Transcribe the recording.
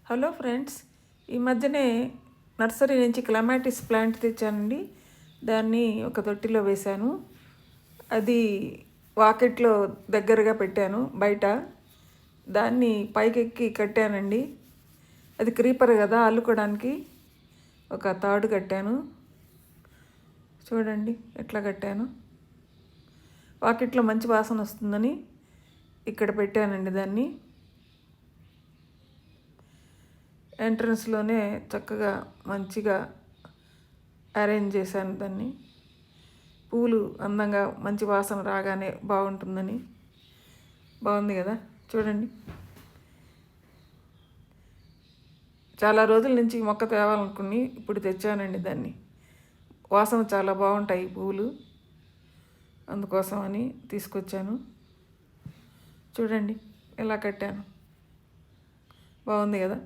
Hello friends, ఈ మధ్యనే nursery నుంచి క్లమాటిస్ ప్లాంట్ తెచ్చానండి. దాన్ని ఒక తొట్టిలో వేశాను. అది వాకెట్లో దగ్గరగా పెట్టాను బయట. దాన్ని పైకెక్కి కట్టానండి. అది క్రీపర్ కదా, అల్లుకోవడానికి ఒక తాడు కట్టాను. చూడండి ఎట్లా కట్టాను. వాకెట్లో మంచి వాసన వస్తుందని ఇక్కడ పెట్టానండి దాన్ని. ఎంట్రన్స్లోనే చక్కగా మంచిగా అరేంజ్ చేశాను దాన్ని. పూలు అందంగా మంచి వాసన రాగానే బాగుంటుందని. బాగుంది కదా, చూడండి. చాలా రోజుల నుంచి మొక్క తేవాలనుకుని ఇప్పుడు తెచ్చానండి దాన్ని. వాసన చాలా బాగుంటాయి పూలు, అందుకోసమని తీసుకొచ్చాను. చూడండి ఎలా కట్టాను, బాగుంది కదా.